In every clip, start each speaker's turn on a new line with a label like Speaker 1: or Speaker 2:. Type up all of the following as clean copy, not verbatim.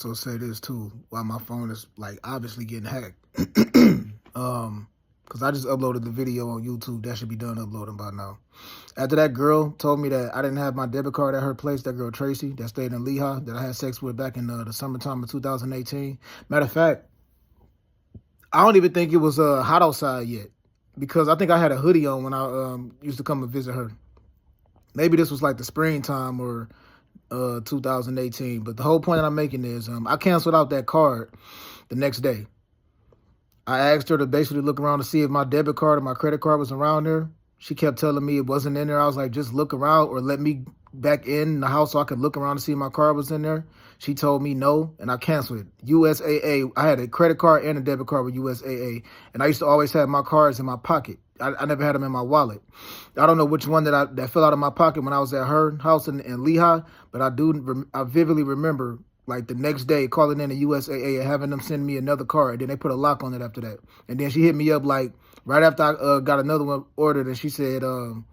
Speaker 1: So say this too, while my phone is like obviously getting hacked. Cause I just uploaded the video on YouTube. That should be done uploading by now. After that girl told me that I didn't have my debit card at her place, that girl Tracy that stayed in Lehigh that I had sex with back in the summertime of 2018. Matter of fact, I don't even think it was hot outside yet because I think I had a hoodie on when I used to come and visit her. Maybe this was like the springtime or 2018. But the whole point that I'm making is I canceled out that card the next day. I asked her to basically look around to see if my debit card or my credit card was around there. She kept telling me it wasn't in there. I was like, just look around or let me back in the house so I could look around to see if my card was in there. She told me no, and I canceled it. USAA, I had a credit card and a debit card with USAA, and I used to always have my cards in my pocket. I never had them in my wallet. I don't know which one that fell out of my pocket when I was at her house in Lehigh, but I vividly remember like the next day calling in the USAA and having them send me another card. Then they put a lock on it after that. And then she hit me up like right after I got another one ordered, and she said, oh,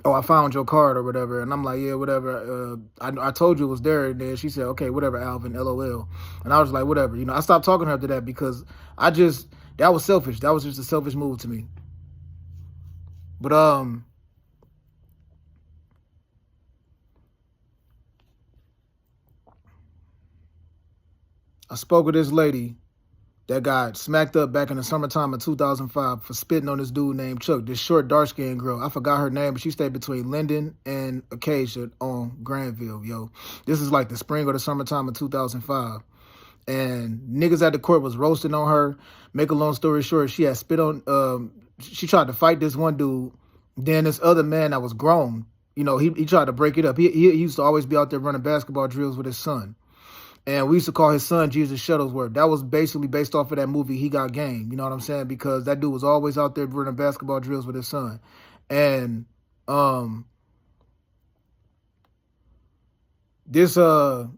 Speaker 1: I found your card or whatever. And I'm like, yeah, whatever. I told you it was there. And then she said, okay, whatever, Alvin, LOL. And I was like, whatever. You know, I stopped talking to her after that because that was selfish. That was just a selfish move to me. But I spoke with this lady that got smacked up back in the summertime of 2005 for spitting on this dude named Chuck, this short, dark-skinned girl. I forgot her name, but she stayed between Linden and Acacia on Granville, yo. This is like the spring or the summertime of 2005. And niggas at the court was roasting on her. Make a long story short, she had spit on, she tried to fight this one dude. Then this other man that was grown, you know, he tried to break it up. He used to always be out there running basketball drills with his son. And we used to call his son Jesus Shuttlesworth. That was basically based off of that movie, He Got Game. You know what I'm saying? Because that dude was always out there running basketball drills with his son. And this girl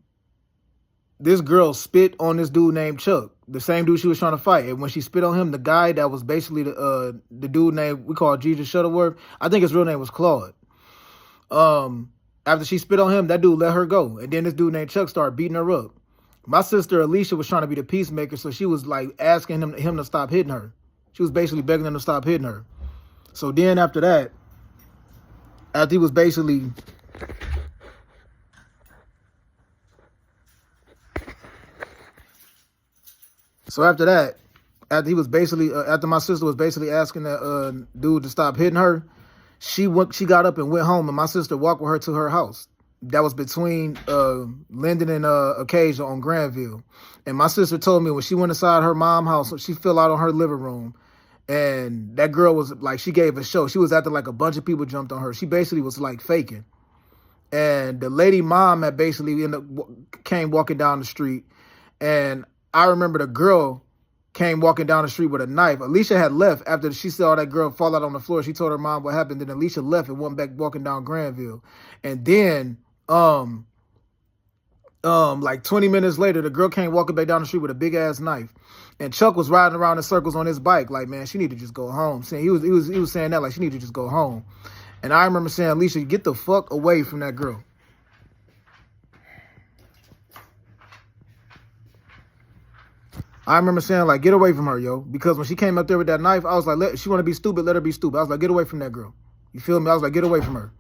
Speaker 1: spit on this dude named Chuck, the same dude she was trying to fight. And when she spit on him, the guy that was basically the dude named, we call Jesus Shuttleworth, I think his real name was Claude. After she spit on him, that dude let her go. And then this dude named Chuck started beating her up. My sister Alicia was trying to be the peacemaker, so she was like asking him to stop hitting her. She was basically begging him to stop hitting her. So then after that, after he was basically after my sister was basically asking that dude to stop hitting her, she got up and went home, and my sister walked with her to her house. That was between Linden and Acacia on Granville. And my sister told me when she went inside her mom's house, she fell out on her living room. And that girl was like, she gave a show. She was acting like a bunch of people jumped on her. She basically was like faking. And the lady mom had basically came walking down the street. And I remember the girl came walking down the street with a knife. Alicia had left after she saw that girl fall out on the floor. She told her mom what happened. Then Alicia left and went back walking down Granville. And then like 20 minutes later, the girl came walking back down the street with a big ass knife, and Chuck was riding around in circles on his bike. Like, man, she need to just go home. Saying he was saying that like she need to just go home. And I remember saying, Alicia, get the fuck away from that girl. I remember saying like, get away from her, yo, because when she came up there with that knife, I was like, she want to be stupid, let her be stupid. I was like, get away from that girl. You feel me? I was like, get away from her.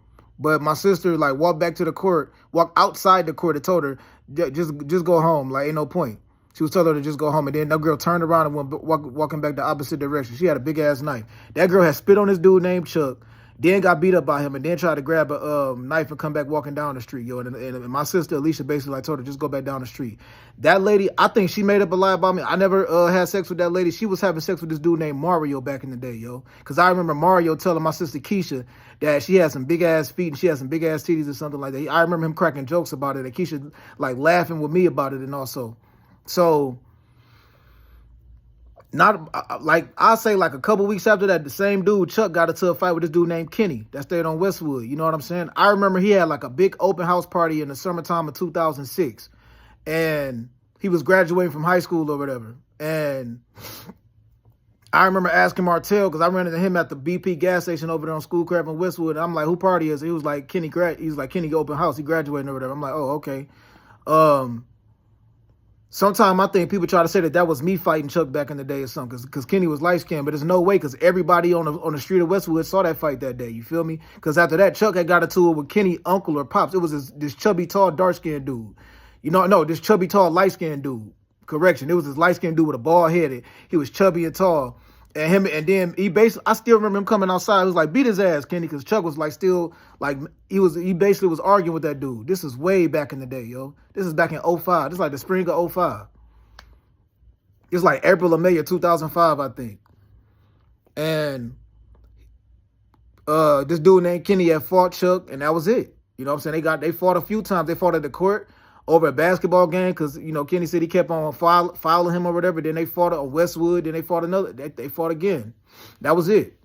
Speaker 1: But my sister like walked back to the court, walked outside the court and told her, just go home. Like, ain't no point. She was telling her to just go home. And then that girl turned around and went walking back the opposite direction. She had a big ass knife. That girl had spit on this dude named Chuck, then got beat up by him, and then tried to grab a knife and come back walking down the street, yo. And my sister Alicia basically like told her, just go back down the street. That lady, I think she made up a lie about me. I never had sex with that lady. She was having sex with this dude named Mario back in the day, yo. Because I remember Mario telling my sister Keisha that she had some big ass feet and she had some big ass titties or something like that. I remember him cracking jokes about it, and Keisha like laughing with me about it, and also, so. Not like I'll say like a couple weeks after that, the same dude Chuck got into a fight with this dude named Kenny that stayed on Westwood. You know what I'm saying? I remember he had like a big open house party in the summertime of 2006, and he was graduating from high school or whatever. And I remember asking Martell, because I ran into him at the BP gas station over there on Schoolcraft in Westwood. And I'm like, who party is it? He was like, Kenny open house. He graduated or whatever. I'm like, oh, okay. Sometimes I think people try to say that that was me fighting Chuck back in the day or something, because Kenny was light skinned, but there's no way, because everybody on the street of Westwood saw that fight that day. You feel me? Because after that, Chuck had got into it with Kenny uncle or pops. It was this chubby, tall, dark skinned dude. You know, no, this chubby, tall, light skinned dude. Correction, it was this light skinned dude with a bald head. He was chubby and tall. And then he basically, I still remember him coming outside. It was like, beat his ass, Kenny, because Chuck was like still like he basically was arguing with that dude. This is way back in the day, yo. This is back in '05. This is like the spring of '05. It's like April or May of 2005, I think. And this dude named Kenny had fought Chuck, and that was it. You know what I'm saying? They fought a few times. They fought at the court over a basketball game because, you know, Kenny said he kept on fouling him or whatever. Then they fought at Westwood. Then they fought another. They fought again. That was it.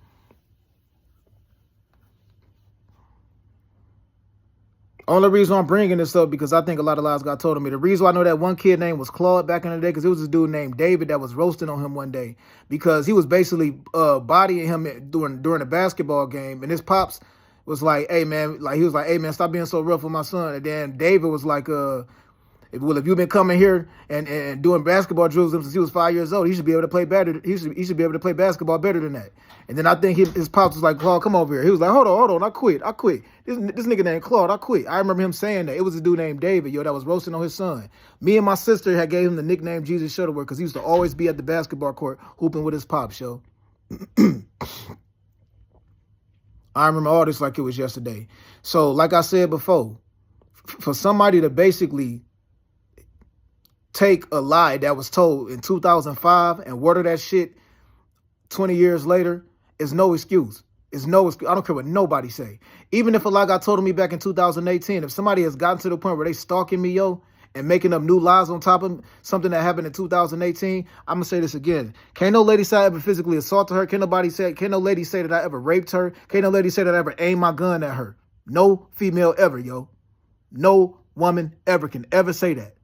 Speaker 1: Only reason I'm bringing this up because I think a lot of lies got told to me. The reason why I know that one kid name was Claude back in the day, because it was this dude named David that was roasting on him one day because he was basically bodying him during a basketball game, and his pops was like, "Hey man," like he was like, "Hey man, stop being so rough with my son." And then David was like, if you've been coming here and doing basketball drills since he was 5 years old, he should be able to play better. He should be able to play basketball better than that." And then I think his pops was like, "Claude, come over here." He was like, hold on, I quit. This nigga named Claude, I quit. I remember him saying that. It was a dude named David, yo, that was roasting on his son. Me and my sister had gave him the nickname Jesus Shuttleworth because he used to always be at the basketball court hooping with his pops, yo. I remember all this like it was yesterday. So, like I said before, for somebody to basically take a lie that was told in 2005 and word that shit 20 years later is no excuse. It's no excuse. I don't care what nobody say. Even if a lie got told to me back in 2018, if somebody has gotten to the point where they stalking me, yo, and making up new lies on top of something that happened in 2018, I'm going to say this again. Can't no lady say I ever physically assaulted her. Can't no lady say that I ever raped her. Can't no lady say that I ever aimed my gun at her. No female ever, yo. No woman ever can ever say that.